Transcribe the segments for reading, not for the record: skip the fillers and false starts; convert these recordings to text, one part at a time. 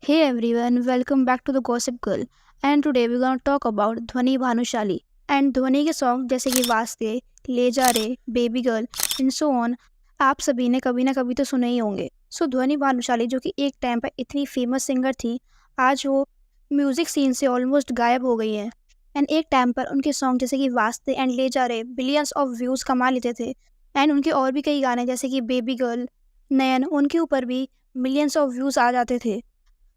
Hey everyone, welcome back to the Gossip Girl. And today we're gonna talk about ध्वनि Bhanushali. And ध्वनि के song जैसे कि वास्ते, ले जा रे, baby girl, and so on आप सभी ने कभी ना कभी तो सुने ही होंगे. सो ध्वनि भानुशाली जो कि एक टाइम पर इतनी फेमस सिंगर थी, आज वो म्यूजिक सीन से ऑलमोस्ट गायब हो गई है. एंड एक टाइम पर उनके सॉन्ग जैसे कि वास्ते एंड ले जा रे बिलियंस ऑफ व्यूज कमा लेते थे. एंड उनके और भी कई गाने जैसे कि बेबी गर्ल, नयन, उनके ऊपर भी मिलियंस ऑफ व्यूज आ जाते थे.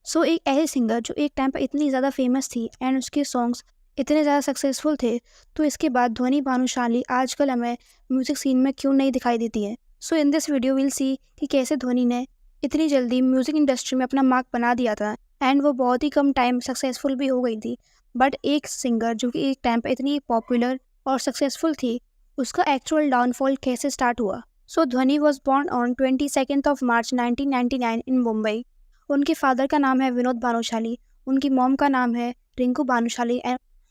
एक ऐसे सिंगर जो एक टाइम पर इतनी ज़्यादा फेमस थी एंड उसके सॉन्ग्स इतने ज़्यादा सक्सेसफुल थे, तो इसके बाद ध्वनि भानुशाली आजकल हमें म्यूज़िक सीन में क्यों नहीं दिखाई देती है. In this video will see कि कैसे ध्वनि ने इतनी जल्दी म्यूज़िक इंडस्ट्री में अपना मार्क बना दिया था एंड वो बहुत ही कम टाइम सक्सेसफुल भी हो गई थी. बट एक सिंगर जो कि एक टाइम पर इतनी पॉपुलर और सक्सेसफुल थी, उसका एक्चुअल डाउनफॉल कैसे स्टार्ट हुआ. ध्वनि वॉज बॉर्न ऑन 22 मार्च 1999 इन मुंबई. उनके फादर का नाम है विनोद भानुशाली, उनकी मॉम का नाम है रिंकू भानुशाली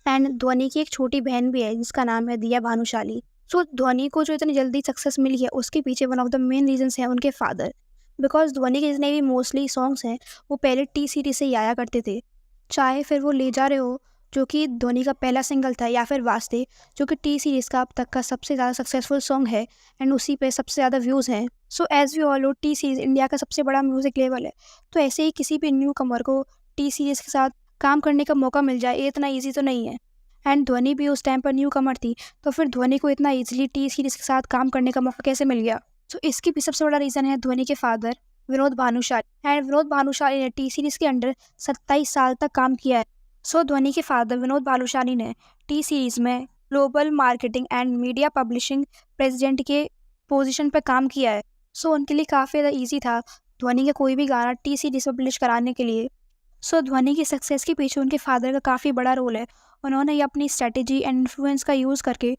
एंड ध्वनि की एक छोटी बहन भी है जिसका नाम है दिया भानुशाली. ध्वनि को जो इतनी जल्दी सक्सेस मिली है उसके पीछे one of the main reasons है उनके फादर. बिकॉज ध्वनि के जितने भी मोस्टली सॉन्ग्स हैं वो पहले टी सीरीज से ही आया करते थे. चाहे फिर वो ले जा रहे हो जो कि ध्वनि का पहला सिंगल था, या फिर वास्ते जो कि टी सीरीज़ का अब तक का सबसे ज़्यादा सक्सेसफुल सॉन्ग है एंड उसी पे सबसे ज़्यादा व्यूज़ हैं. As we all know, T series India का सबसे बड़ा म्यूज़िक लेवल है. तो ऐसे ही किसी भी न्यू कमर को टी सीरीज़ के साथ काम करने का मौका मिल जाए, ये इतना ईजी तो नहीं है. एंड ध्वनि भी उस टाइम पर न्यू कमर थी, तो फिर ध्वनि को इतना ईजिली टी सीरीज़ के साथ काम करने का मौका कैसे मिल गया. इसकी भी सबसे बड़ा रीज़न है ध्वनि के फादर विनोद भानुशाली. एंड विनोद भानुशाली ने टी सीरीज़ के अंडर 27 साल तक काम किया है. ध्वनि के फादर विनोद भानुशाली ने टी सीरीज़ में global marketing and media publishing president के पोजीशन पर काम किया है. उनके लिए काफ़ी ज़्यादा ईजी था ध्वनि का कोई भी गाना टी सीरीज़ पब्लिश कराने के लिए. ध्वनि की सक्सेस के पीछे उनके फादर का काफ़ी बड़ा रोल है. उन्होंने ये अपनी स्ट्रेटेजी एंड इन्फ्लुएंस का यूज़ करके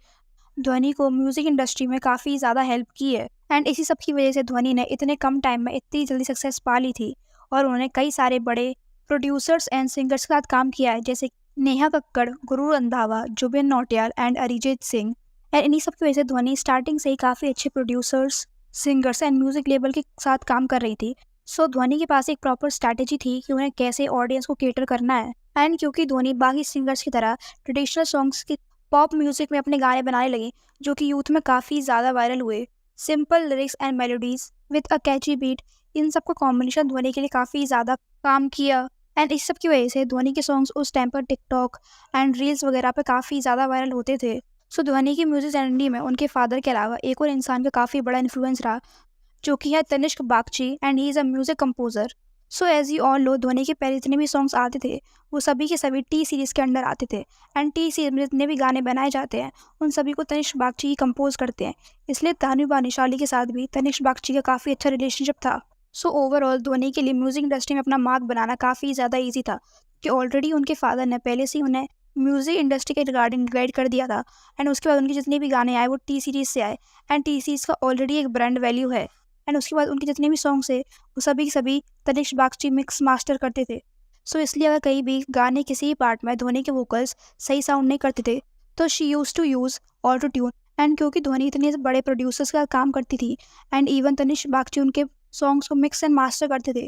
ध्वनि को म्यूज़िक इंडस्ट्री में काफ़ी ज़्यादा हेल्प की है. एंड इसी सब की वजह से ध्वनि ने इतने कम टाइम में इतनी जल्दी सक्सेस पा ली थी. और उन्होंने कई सारे बड़े प्रोड्यूसर्स एंड सिंगर्स के साथ काम किया है, जैसे नेहा कक्कड़, गुरु रंधावा, जुबिन नौटियाल एंड अरिजीत सिंह. एंड इन्हीं सब की वजह से ध्वनि स्टार्टिंग से ही काफ़ी अच्छे producers, singers and music label के साथ काम कर रही थी. ध्वनि के पास एक प्रॉपर स्ट्रैटेजी थी कि उन्हें कैसे ऑडियंस को केटर करना है. एंड क्योंकि ध्वनि बाकी सिंगर्स की तरह ट्रेडिशनल सॉन्ग्स की पॉप म्यूजिक में अपने गाने बनाने लगी, जो कि यूथ में काफ़ी ज़्यादा वायरल हुए. Simple lyrics and melodies with a catchy beat, इन सब का कॉम्बिनेशन ध्वनि के लिए काफ़ी ज़्यादा काम किया. एंड इस सब की वजह से ध्वनि के सॉन्ग्स उस टाइम पर टिकटॉक एंड रील्स वगैरह पे काफ़ी ज़्यादा वायरल होते थे. ध्वनि की म्यूजिक जर्नी में उनके फादर के अलावा एक और इंसान का काफ़ी बड़ा इन्फ्लुएंस रहा, जो कि है Tanishk Bagchi and he is a music composer. As you all know, Dhvani के पहले जितने भी सॉन्ग्स आते थे वो सभी के सभी टी सीरीज़ के अंडर आते थे. एंड टी सीरीज में जितने भी गाने बनाए जाते हैं उन सभी को तनिष्क बागची ही कंपोज करते हैं. इसलिए ध्वनि भानुशाली के साथ भी तनिष्क बागची का काफ़ी अच्छा रिलेशनशिप था. ओवरऑल ध्वनि के लिए म्यूजिक इंडस्ट्री में अपना मार्क बनाना काफ़ी ज़्यादा ईजी था, कि ऑलरेडी उनके फादर ने पहले से ही उन्हें म्यूजिक इंडस्ट्री के रिगार्डिंग गाइड कर दिया था. एंड उसके बाद उनके जितने भी गाने आए वो टी सीरीज़ से आए. एंड टी सीरीज़ का ऑलरेडी एक ब्रांड वैल्यू है. एंड उसके बाद उनके जितने भी सॉन्ग्स है वो सभी के सभी तनिष्क बागची मिक्स मास्टर करते थे. इसलिए अगर कहीं भी गाने किसी भी पार्ट में ध्वनि के वोकल्स सही साउंड नहीं करते थे, तो she use to use auto tune. And क्योंकि ध्वनि इतने बड़े प्रोड्यूसर्स का काम करती थी एंड इवन तनिष्क बागची उनके सॉन्ग्स को मिक्स एंड मास्टर करते थे,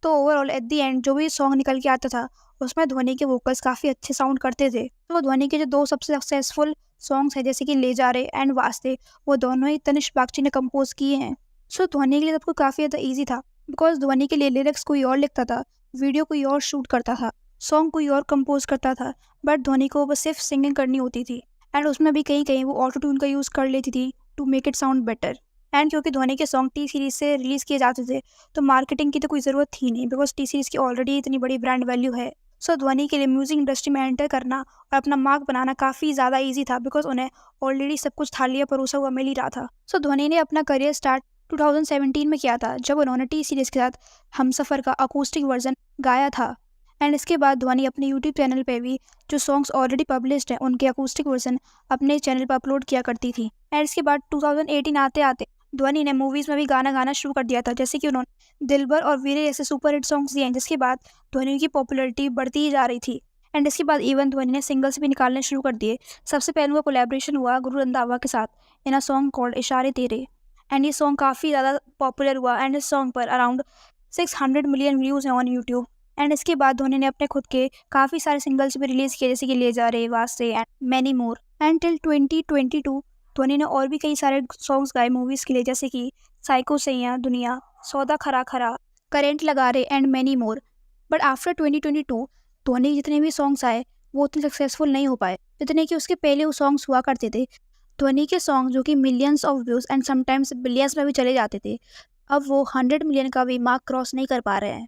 तो ओवरऑल एट दी एंड जो भी सॉन्ग निकल के आता था उसमें ध्वनि के वोकल्स काफ़ी अच्छे साउंड करते थे. ध्वनि के जो दो सबसे सक्सेसफुल सॉन्ग्स हैं जैसे कि ले जा रहे एंड वास्ते, वो दोनों ही तनिष्क बागची ने कंपोज किए हैं. ध्वनि के लिए सबको काफ़ी ज़्यादा ईजी था, बिकॉज ध्वनि के लिए लिरिक्स कोई और लिखता था, वीडियो कोई और शूट करता था, सॉन्ग कोई और कंपोज करता था. बट ध्वनि को बस सिर्फ सिंगिंग करनी होती थी. एंड उसमें भी कहीं कहीं वो ऑटो ट्यून का यूज़ कर लेती थी to make it sound better. And क्योंकि ध्वनि के सॉन्ग टी सीरीज़ से रिलीज़ किए जाते थे, तो मार्केटिंग की तो कोई ज़रूरत थी नहीं, बिकॉज टी सीरीज़ की ऑलरेडी इतनी बड़ी ब्रांड वैल्यू है. ध्वनि के लिए म्यूजिक इंडस्ट्री में एंटर करना और अपना मार्क बनाना काफ़ी ज़्यादा ईजी था, बिकॉज उन्हें ऑलरेडी सब कुछ थालिया परोसा हुआ मिल ही रहा था. ध्वनि ने अपना करियर स्टार्ट 2017 में किया था, जब उन्होंने टी सीरीज़ के साथ हमसफ़र का अकूस्टिक वर्जन गाया था. एंड इसके बाद ध्वनि अपने यूट्यूब चैनल पे भी जो सॉन्ग्स ऑलरेडी पब्लिश्ड हैं उनके अकूस्टिक वर्जन अपने चैनल पर अपलोड किया करती थी. एंड इसके बाद 2018 आते आते ध्वनि ने मूवीज़ में भी गाना गाना शुरू कर दिया था, जैसे कि उन्होंने दिलबर और वीरे जैसे सुपर हिट सॉन्ग्स दिए हैं, जिसके बाद ध्वनि की पॉपुलैरिटी बढ़ती ही जा रही थी. एंड इसके बाद इवन ध्वनि ने सिंगल्स भी निकालने शुरू कर दिए. सबसे पहले उनका कोलैबोरेशन हुआ गुरु रंधावा के साथ इन अ सॉन्ग कॉल्ड इशारे तेरे. एंड ये सॉन्ग काफ़ी ज़्यादा पॉपुलर हुआ एंड इस सॉन्ग पर अराउंड 600 मिलियन व्यूज़ हैं ऑन यूट्यूब. एंड इसके बाद धोनी ने अपने खुद के काफ़ी सारे सिंगल्स भी रिलीज़ किए, जैसे कि ले जा रे, वास्ते and many more. And till 2022 Dhoni ने और भी कई सारे सॉन्ग्स गाए मूवीज़ के लिए, जैसे कि साइको सैया दुनिया, सौदा खरा खरा, करेंट लगा रे and many more. But after 2022 Dhoni के जितने भी सॉन्ग्स आए वो उतने सक्सेसफुल नहीं हो पाए जितने कि उसके पहले वो सॉन्ग्स हुआ करते थे। धोनी के सॉन्ग जो कि millions of views and sometimes billions में भी चले जाते थे, अब वो 100 मिलियन का भी मार्क क्रॉस नहीं कर पा रहे हैं।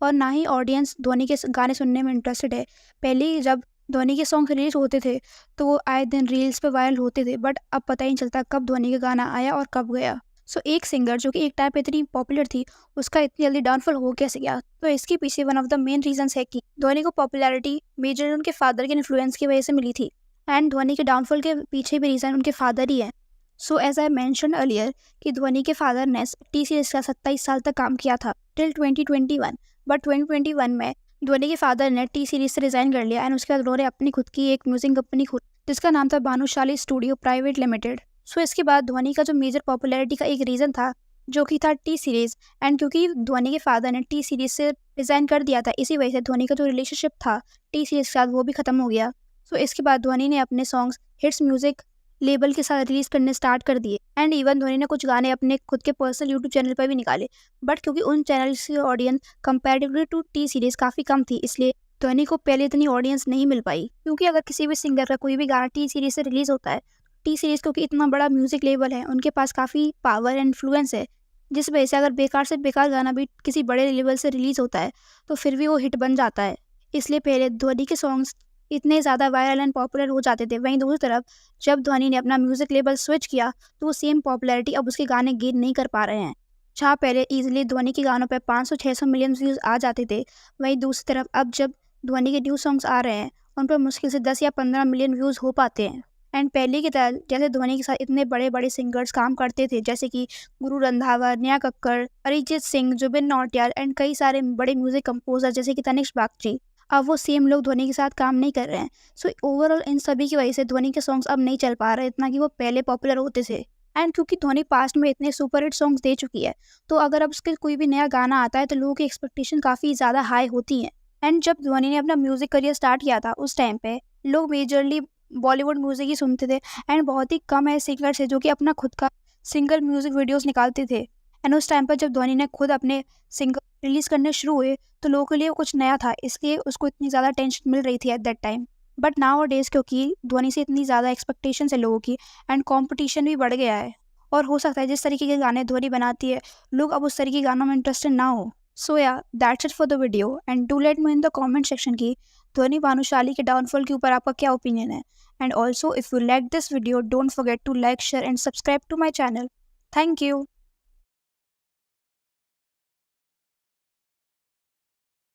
और ना ही ऑडियंस धोनी के गाने सुनने में इंटरेस्टेड है। पहले जब धोनी के सॉन्ग रिलीज होते थे तो वो आए दिन रील्स पे वायरल होते थे, बट अब पता ही नहीं चलता कब धोनी का गाना आया और कब गया। सो एक सिंगर जो कि एक टाइम पे इतनी पॉपुलर थी, उसका इतनी जल्दी डाउनफॉल हो कैसे गया? तो इसके पीछे one of the main reasons है कि धोनी को पॉपुलैरिटी मेजर उनके फादर के इन्फ्लुएंस की वजह से मिली थी, एंड धोनी के डाउनफॉल के पीछे भी रीज़न उनके फादर ही है। So as I mention earlier कि धोनी के फादर ने टी सीरीज का 27 साल तक काम किया था टिल 2021, बट 2021 में धोनी के फादर ने टी सीरीज से रिजाइन कर लिया एंड उसके बाद उन्होंने अपनी खुद की एक म्यूजिक कंपनी खोली जिसका नाम था भानुशाली स्टूडियो प्राइवेट लिमिटेड। सो इसके बाद धोनी का जो मेजर पॉपुलैरिटी का एक रीज़न था जो कि था टी सीरीज़, एंड क्योंकि धोनी के फादर ने टी सीरीज से रिजाइन कर दिया था, इसी वजह से धोनी का जो रिलेशनशिप था टी सीरीज के साथ वो भी खत्म हो गया। सो इसके बाद धोनी ने अपने सॉन्ग्स हिट्स म्यूजिक लेबल के साथ रिलीज करने स्टार्ट कर दिए, एंड इवन धोनी ने कुछ गाने अपने खुद के पर्सनल यूट्यूब चैनल पर भी निकाले। बट क्योंकि उन चैनल्स की audience comparatively to T series काफ़ी कम थी, इसलिए धोनी को पहले इतनी ऑडियंस नहीं मिल पाई। क्योंकि अगर किसी भी सिंगर का कोई भी गाना टी सीरीज से रिलीज होता है, टी सीरीज क्योंकि इतना बड़ा म्यूजिक लेबल है, उनके पास काफ़ी पावर एंड इन्फ्लुएंस है, जिस वजह से अगर बेकार से बेकार गाना भी किसी बड़े लेवल से रिलीज होता है तो फिर भी वो हिट बन जाता है। इसलिए पहले धोनी के सॉन्ग्स इतने ज़्यादा वायरल एंड पॉपुलर हो जाते थे। वहीं दूसरी तरफ जब धोनी ने अपना म्यूजिक लेबल स्विच किया तो वो सेम पॉपुलैरिटी अब उसके गाने गेन नहीं कर पा रहे हैं। जहाँ पहले इजीली धोनी के गानों पे 500-600 मिलियन व्यूज़ आ जाते थे, वहीं दूसरी तरफ अब जब धोनी के न्यू सॉन्ग्स आ रहे हैं उन पर मुश्किल से 10 या 15 मिलियन व्यूज़ हो पाते हैं। एंड पहले की तरह जैसे धोनी के साथ इतने बड़े बड़े सिंगर्स काम करते थे, जैसे कि गुरु रंधावा, नेहा कक्कड़, अरिजीत सिंह, जुबिन नौटियाल एंड कई सारे बड़े म्यूजिक कंपोजर जैसे कि तनिष्क बागची, अब वो सेम लोग धोनी के साथ काम नहीं कर रहे हैं। सो ओवरऑल इन सभी की वजह से धोनी के सॉन्ग्स अब नहीं चल पा रहे इतना कि वो पहले पॉपुलर होते थे। एंड क्योंकि धोनी पास्ट में इतने सुपर हिट सॉन्ग्स दे चुकी है, तो अगर अब उसके कोई भी नया गाना आता है तो लोगों की एक्सपेक्टेशन काफ़ी ज़्यादा हाई होती हैं। एंड जब धोनी ने अपना म्यूजिक करियर स्टार्ट किया था उस टाइम पे लोग मेजरली बॉलीवुड म्यूजिक ही सुनते थे, एंड बहुत ही कम ऐसे सिंगर्स थे जो कि अपना खुद का सिंगल म्यूजिक वीडियोस निकालते थे। एंड उस टाइम पर जब धोनी ने खुद अपने सिंगल रिलीज करने शुरू हुए तो लोगों के लिए वो कुछ नया था, इसलिए उसको इतनी ज़्यादा टेंशन मिल रही थी at that time. But now days क्योंकि धोनी से इतनी ज़्यादा एक्सपेक्टेशन है लोगों की एंड कॉम्पिटिशन भी बढ़ गया है, और हो सकता है जिस तरीके के गाने धोनी बनाती है लोग अब उस तरीके के गानों में इंटरेस्टेड ना हो। सो या that's it for the video, and do let me in the comment section की धोनी भानुशाली के डाउनफॉल के ऊपर आपका क्या ओपिनियन है। And also if you like this video don't forget to like, share and subscribe to my channel. Thank you.